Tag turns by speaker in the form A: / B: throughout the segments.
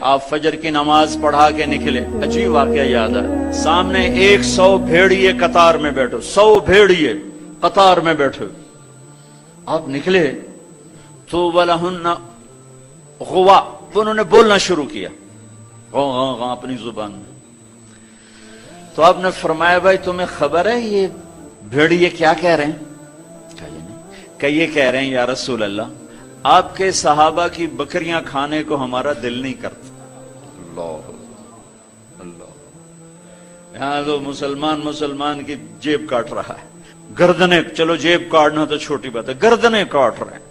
A: آپ فجر کی نماز پڑھا کے نکلے، عجیب واقعہ یاد ہے، سامنے 100 بھیڑیے قطار میں بیٹھو، 100 بھیڑیے قطار میں بیٹھو، آپ نکلے تو وَلَهُنَّ غُوَا، انہوں نے بولنا شروع کیا اپنی زبان میں. تو آپ نے فرمایا بھائی تمہیں خبر ہے یہ بھیڑیے کیا کہہ رہے ہیں؟ کہ یہ کہہ رہے ہیں یا رسول اللہ آپ کے صحابہ کی بکریاں کھانے کو ہمارا دل نہیں کرتا. اللہ اللہ، یہاں تو مسلمان کی جیب کاٹ رہا ہے، گردنیں، چلو جیب کاٹنا تو چھوٹی بات ہے، گردنیں کاٹ رہے ہیں.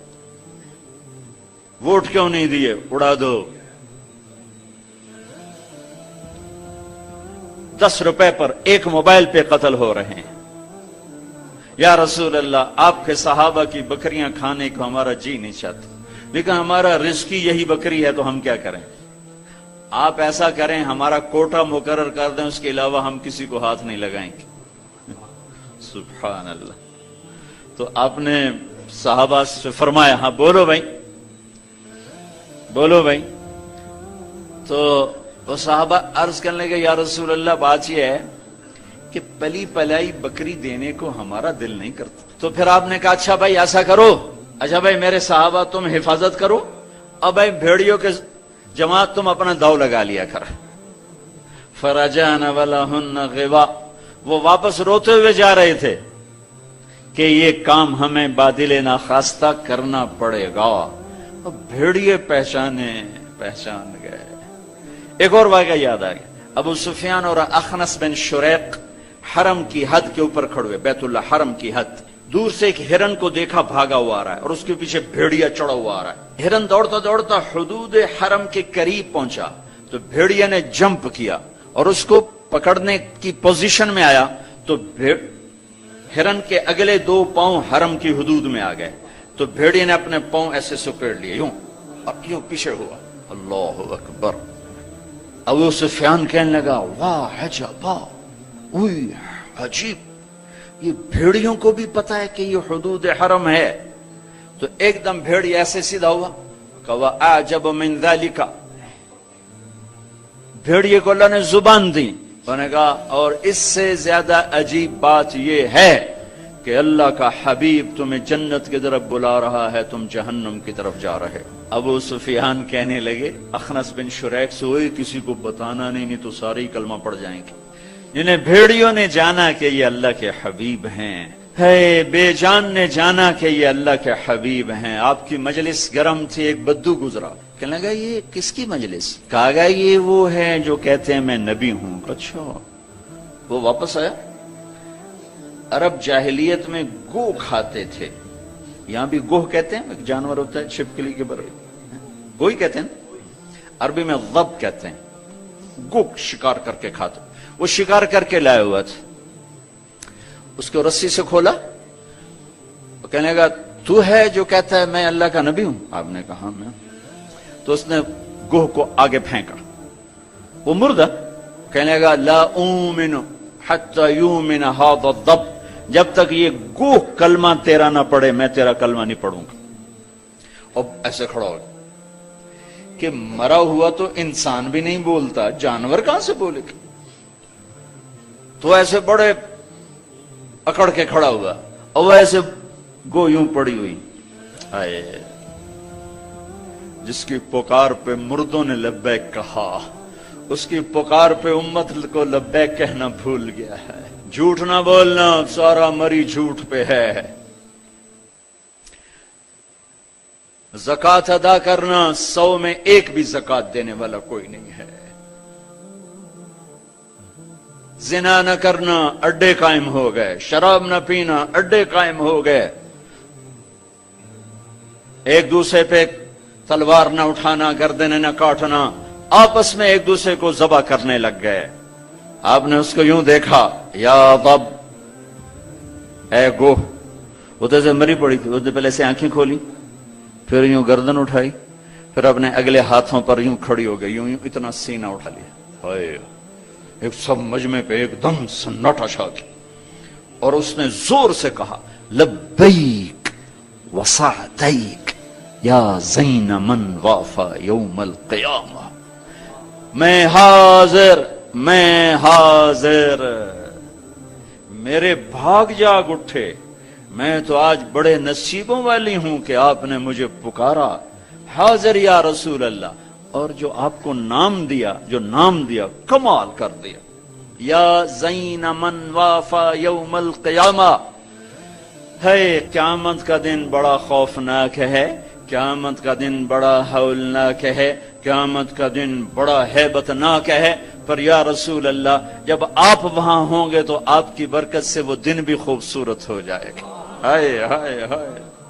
A: ووٹ کیوں نہیں دیے؟ اڑا دو. 10 روپے پر ایک موبائل پہ قتل ہو رہے ہیں. یا رسول اللہ آپ کے صحابہ کی بکریاں کھانے کو ہمارا جی نہیں چاہتا، لیکن ہمارا رزق ہی یہی بکری ہے تو ہم کیا کریں؟ آپ ایسا کریں ہمارا کوٹا مقرر کر دیں، اس کے علاوہ ہم کسی کو ہاتھ نہیں لگائیں گے. سبحان اللہ. تو آپ نے صحابہ سے فرمایا ہاں بولو بھائی بولو بھائی. تو وہ صحابہ عرض کرنے لگے یا رسول اللہ بات یہ ہے کہ پلی پلائی بکری دینے کو ہمارا دل نہیں کرتا. تو پھر آپ نے کہا اچھا بھائی ایسا کرو، اچھا بھائی میرے صحابہ تم حفاظت کرو، اب بھائی بھیڑیوں کے جماعت تم اپنا داؤ لگا لیا کر. فرجعن ولہن غوا، وہ واپس روتے ہوئے جا رہے تھے کہ یہ کام ہمیں بادل ناخواستہ کرنا پڑے گا. اب بھیڑیے پہچان گئے. ایک اور واقعہ یاد آ گیا. ابو سفیان اور اخنس بن شریق حرم کی حد کے اوپر کھڑے ہوئے، بیت اللہ حرم کی حد. دور سے ایک ہرن کو دیکھا بھاگا ہوا آ رہا ہے اور اس کے پیچھے بھیڑیا چڑھا ہوا آ رہا ہے. ہرن دوڑتا دوڑتا حدود حرم کے قریب پہنچا تو بھیڑیا نے جمپ کیا اور اس کو پکڑنے کی پوزیشن میں آیا تو ہرن کے اگلے 2 پاؤں حرم کی حدود میں آ گئے. تو بھیڑیا نے اپنے پاؤں ایسے سکیڑ لیے یوں اور یوں پیچھے ہوا. اللہ اکبر. ابو سفیان کہنے لگا واہ عجبا، اوئی عجیب، یہ بھیڑیوں کو بھی پتا ہے کہ یہ حدود حرم ہے. تو ایک دم بھیڑی ایسے سیدھا ہوا کہ وَأَعْجَبُ مِنْ ذَلِكَ، بھیڑیے کو اللہ نے زبان دی. انہوں نے کہا اور اس سے زیادہ عجیب بات یہ ہے کہ اللہ کا حبیب تمہیں جنت کی طرف بلا رہا ہے، تم جہنم کی طرف جا رہے. ابو سفیان کہنے لگے اخنس بن شریق سے ہوئے کسی کو بتانا نہیں تو سارے ہی کلمہ پڑ جائیں گے. جنہیں بھیڑیوں نے جانا کہ یہ اللہ کے حبیب ہیں، ہے بے جان نے جانا کہ یہ اللہ کے حبیب ہیں. آپ کی مجلس گرم تھی، ایک بدو گزرا، کہنے لگا یہ کس کی مجلس؟ کہا گیا یہ وہ ہے جو کہتے ہیں میں نبی ہوں. اچھا. وہ واپس آیا. عرب جاہلیت میں گو کھاتے تھے، یہاں بھی گوہ کہتے ہیں، ایک جانور ہوتا ہے چھپکلی کے برے، گوئی کہتے ہیں. عربی میں ضب کہتے ہیں. گو شکار کر کے کھاتے، وہ شکار کر کے لائے ہوا تھا. اس کو رسی سے کھولا، وہ کہنے لگا تو ہے جو کہتا ہے میں اللہ کا نبی ہوں؟ آپ نے کہا میں. تو اس نے گوہ کو آگے پھینکا، وہ مردہ. کہنے لگا لا اومن حتی یومن ھذا الضب، جب تک یہ گوہ کلمہ تیرا نہ پڑھے میں تیرا کلمہ نہیں پڑھوں گا. اب ایسے کھڑا ہو کہ مرا ہوا تو انسان بھی نہیں بولتا، جانور کہاں سے بولے گا؟ تو ایسے بڑے اکڑ کے کھڑا ہوا اور ایسے گو یوں پڑی ہوئی. آئے جس کی پکار پہ مردوں نے لبیک کہا، اس کی پکار پہ امت کو لبیک کہنا بھول گیا ہے. جھوٹ نہ بولنا، سارا مری جھوٹ پہ ہے. زکات ادا کرنا، 100 میں 1 بھی زکات دینے والا کوئی نہیں ہے. زنا نہ کرنا، اڈے قائم ہو گئے. شراب نہ پینا، اڈے قائم ہو گئے. ایک دوسرے پہ تلوار نہ اٹھانا، گردنیں نہ کاٹنا، آپس میں ایک دوسرے کو ذبح کرنے لگ گئے. آپ نے اس کو یوں دیکھا یا ضب، اے گوہ. وہ تو ایسے مری پڑی تھی، اس نے پہلے سے آنکھیں کھولی، پھر یوں گردن اٹھائی، پھر اپنے اگلے ہاتھوں پر یوں کھڑی ہو گئی، یوں اتنا سینہ اٹھا لیا. ایک سب مجمع پہ ایک دم سناٹا چھا گیا اور اس نے زور سے کہا لبیک وسعدیک یا زین من وافا یوم القیامہ. میں حاضر، میں حاضر، میرے بھاگ جاگ اٹھے، میں تو آج بڑے نصیبوں والی ہوں کہ آپ نے مجھے پکارا، حاضر یا رسول اللہ۔ اور جو آپ کو نام دیا، جو نام دیا کمال کر دیا، یا زین من وافا یوم القیامہ۔ ہے قیامت کا دن بڑا خوفناک ہے، قیامت کا دن بڑا ہولناک ہے، قیامت کا دن بڑا ہیبتناک ہے، پر یا رسول اللہ جب آپ وہاں ہوں گے تو آپ کی برکت سے وہ دن بھی خوبصورت ہو جائے گا۔ ہائے ہائے ہائے۔